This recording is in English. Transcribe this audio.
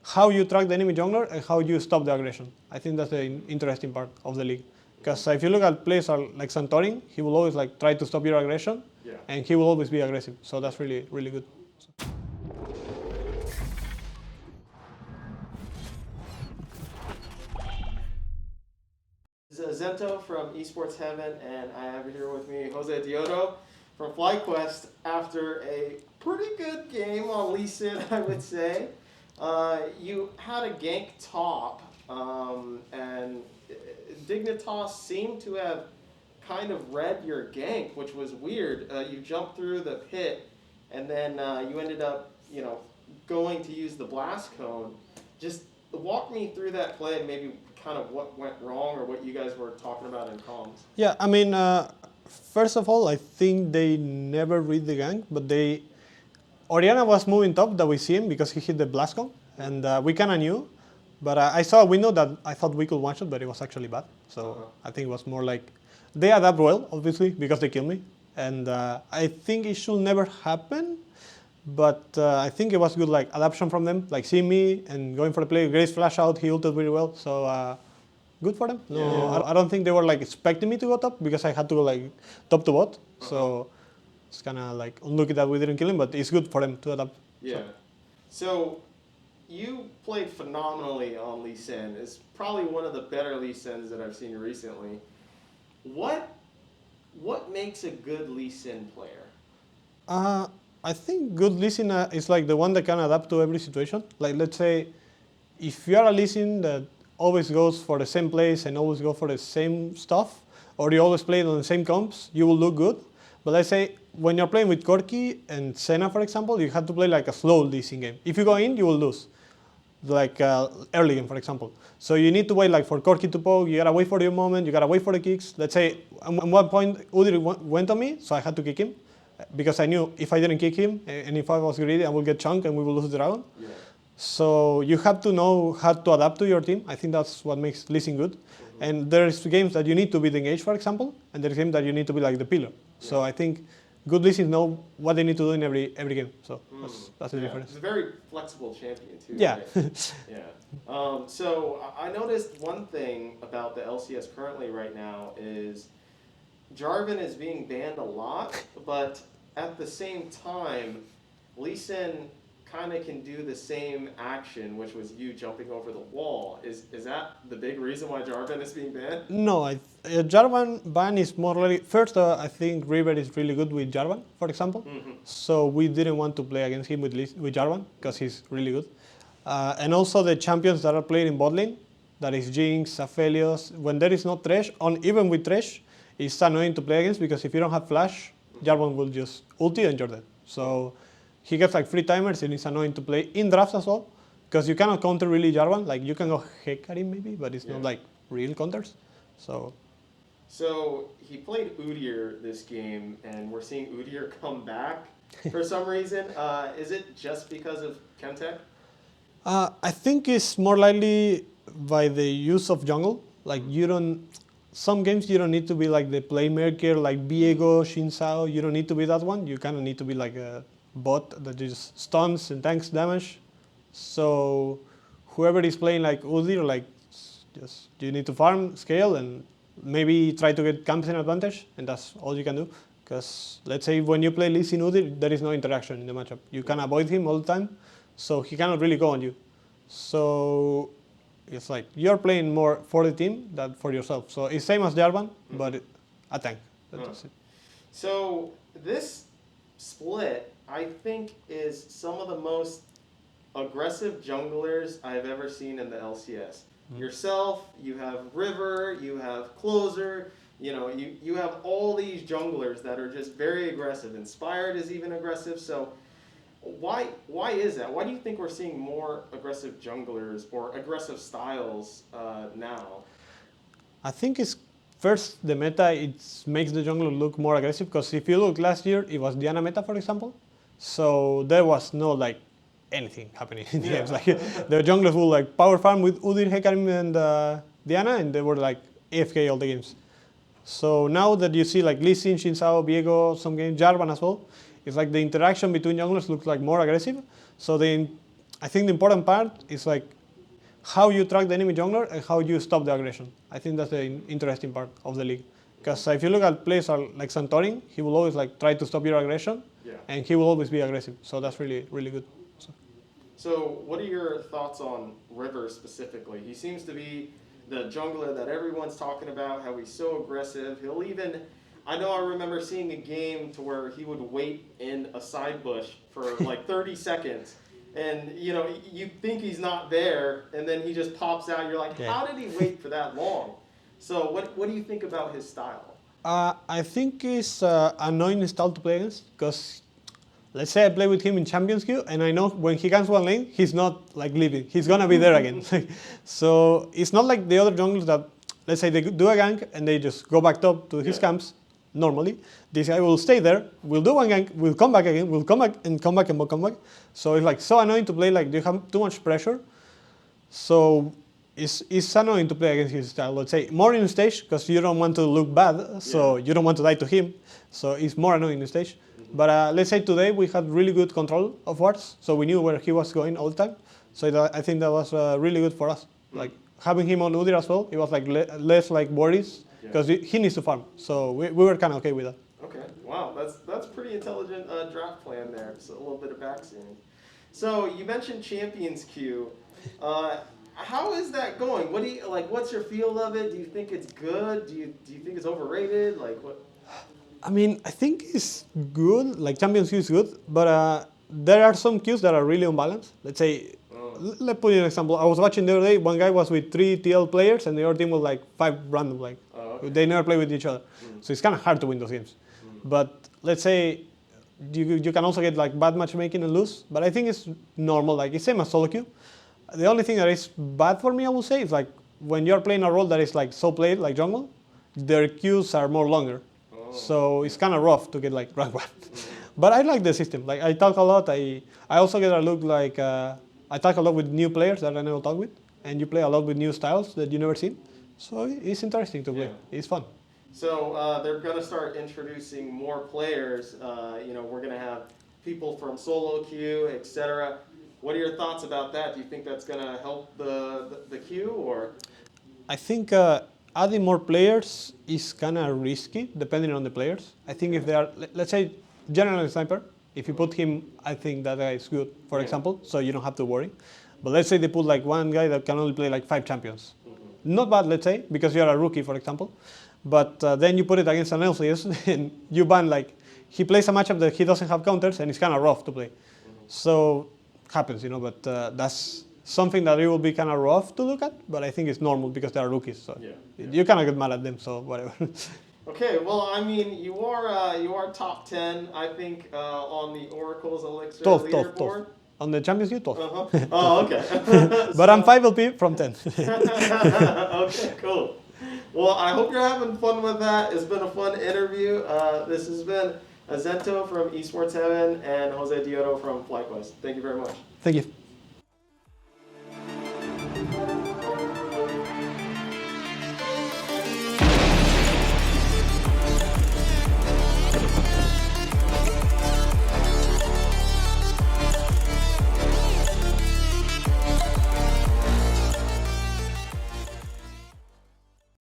how you track the enemy jungler and how you stop the aggression. I think that's the interesting part of the league. Because if you look at players like Santorin, he will always like try to stop your aggression, and he will always be aggressive. So that's really, really good. This is Zento from Esports Heaven, and I have here with me Josedeodo from FlyQuest after a pretty good game on Lee Sin, I would say. You had a gank top, and Dignitas seemed to have kind of read your gank, which was weird. You jumped through the pit, and then you ended up, going to use the blast cone. Just walk me through that play and maybe kind of what went wrong or what you guys were talking about in comms. Yeah, I mean, first of all, I think they never read the gank, but Oriana was moving top that we see him because he hit the blast cone, and we kind of knew. But I saw a window that I thought we could one-shot, but it was actually bad. So I think it was more like, they adapt well, obviously, because they kill me. And I think it should never happen, but I think it was good like adaptation from them, like seeing me and going for the play. Grace flash out, he ulted really well, so good for them. No, I don't think they were like expecting me to go top because I had to go like top to bot. So it's kind of like unlucky that we didn't kill him, but it's good for them to adapt. Yeah. So you played phenomenally on Lee Sin. It's probably one of the better Lee Sins that I've seen recently. What makes a good Lee Sin player? I think good Lee Sin is like the one that can adapt to every situation. Like let's say, if you are a Lee Sin that always goes for the same place and always go for the same stuff, or you always play it on the same comps, you will look good. But let's say when you're playing with Corki and Senna, for example, you have to play like a slow Lee Sin game. If you go in, you will lose. Like early game, for example. So you need to wait like for Corki to poke, you gotta wait for your moment, you gotta wait for the kicks. Let's say at one point Udyr went on me, so I had to kick him, because I knew if I didn't kick him, and if I was greedy, I would get chunked and we will lose the dragon. Yeah. So you have to know how to adapt to your team. I think that's what makes Lee Sin good. And there's games that you need to be the engage, for example, and there's games that you need to be like the pillar. So I think good Lee Sins know what they need to do in every game. So that's the difference. He's a very flexible champion too. Yeah. Right? Yeah. So I noticed one thing about the LCS currently right now is Jarvan is being banned a lot, but at the same time, Lee Sin kind of can do the same action, which was you jumping over the wall. Is that the big reason why Jarvan is being banned? No, Jarvan ban is more like, first I think River is really good with Jarvan, for example. So we didn't want to play against him with Jarvan because he's really good. And also the champions that are playing in bot lane, that is Jinx, Aphelios, when there is no Thresh, even with Thresh, it's annoying to play against because if you don't have flash, Jarvan will just ulti and you're dead. So he gets like free timers and it's annoying to play in drafts as well, because you cannot counter really Jarvan. Like you can go heck at him maybe, but it's not like real counters. So he played Udyr this game, and we're seeing Udyr come back for some reason. Is it just because of Chemtech? I think it's more likely by the use of jungle. Like some games you don't need to be like the playmaker like Viego, Xin Sao. You don't need to be that one. You kind of need to be like a bot that just stuns and tanks damage. So whoever is playing like Udyr, like just you need to farm, scale, and maybe try to get camps in advantage, and that's all you can do. Because let's say when you play Lee Sin Udyr, there is no interaction in the matchup. You can avoid him all the time, so he cannot really go on you. So it's like you're playing more for the team than for yourself. So it's same as Jarvan, but a tank. That's it. So this split, I think, is some of the most aggressive junglers I've ever seen in the LCS. Yourself, you have River, you have Closer, you have all these junglers that are just very aggressive. Inspired is even aggressive. So why is that? Why do you think we're seeing more aggressive junglers or aggressive styles now? I think it's first the meta. It makes the jungler look more aggressive, because if you look last year, it was Diana meta, for example. So there was no like anything happening in the games. Like the junglers will like power farm with Udyr, Hecarim, and Diana, and they were like AFK all the games. So now that you see like Lee Sin, Xin Sao, Viego, some games, Jarvan as well, it's like the interaction between junglers looks like more aggressive. So I think the important part is like how you track the enemy jungler and how you stop the aggression. I think that's the interesting part of the league. Because if you look at players like Santorin, he will always like try to stop your aggression, and he will always be aggressive. So that's really, really good. So what are your thoughts on River specifically? He seems to be the jungler that everyone's talking about, how he's so aggressive. He'll even, I remember seeing a game to where he would wait in a side bush for like 30 seconds. And, you think he's not there, and then he just pops out. You're like, how did he wait for that long? So what do you think about his style? I think it's annoying style to play against, because let's say I play with him in Champions queue, and I know when he comes one lane, he's not like leaving. He's gonna be there again. So it's not like the other junglers that, let's say they do a gank and they just go back top to his camps normally. This guy will stay there, will do one gank, will come back again, will come back and come back and come back. So it's like so annoying to play, like you have too much pressure. So it's annoying to play against his style. Let's say more in stage, because you don't want to look bad, so you don't want to die to him. So it's more annoying in stage. But let's say today we had really good control of wards, so we knew where he was going all the time. So I think that was really good for us. Like having him on Udyr as well, it was like less like worries, because he needs to farm. So we were kind of okay with that. Okay, wow, that's pretty intelligent draft plan there. Just a little bit of backseating. So you mentioned Champions queue. How is that going? What do you like? What's your feel of it? Do you think it's good? Do you think it's overrated? Like what? I mean, I think it's good. Like Champions queue is good, but there are some queues that are really unbalanced. Let's say, let's put an example. I was watching the other day. One guy was with 3 TL players, and the other team was like 5 random. Like they never play with each other, so it's kind of hard to win those games. But let's say you can also get like bad matchmaking and lose. But I think it's normal. Like it's same as solo queue. The only thing that is bad for me, I would say, is like when you're playing a role that is like so played, like jungle, their queues are more longer. So it's kind of rough to get like rank 1. But I like the system. Like I talk a lot. I also get a look like I talk a lot with new players that I never talk with, and you play a lot with new styles that you never seen. So it's interesting to play. It's fun. So they're going to start introducing more players. We're going to have people from solo queue, etc. What are your thoughts about that? Do you think that's going to help the queue, or? I think adding more players is kind of risky, depending on the players. I think if they are, let's say, general sniper, if you put him, I think that guy is good, for example, so you don't have to worry. But let's say they put like one guy that can only play like 5 champions. Not bad, let's say, because you're a rookie, for example. But then you put it against an LCS, and you ban like, he plays a matchup that he doesn't have counters, and it's kind of rough to play. So happens, but that's something that it will be kind of rough to look at, but I think it's normal because they are rookies, so you cannot get mad at them, so whatever. Okay, well, I mean, you are top 10, I think, on the Oracle's Elixir leaderboard. 12. On the Champions League, 12. Oh, okay. But I'm 5 LP from 10. Okay, cool. Well, I hope you're having fun with that. It's been a fun interview. This has been Azento from Esports Heaven and Josedeodo from FlyQuest. Thank you very much. Thank you.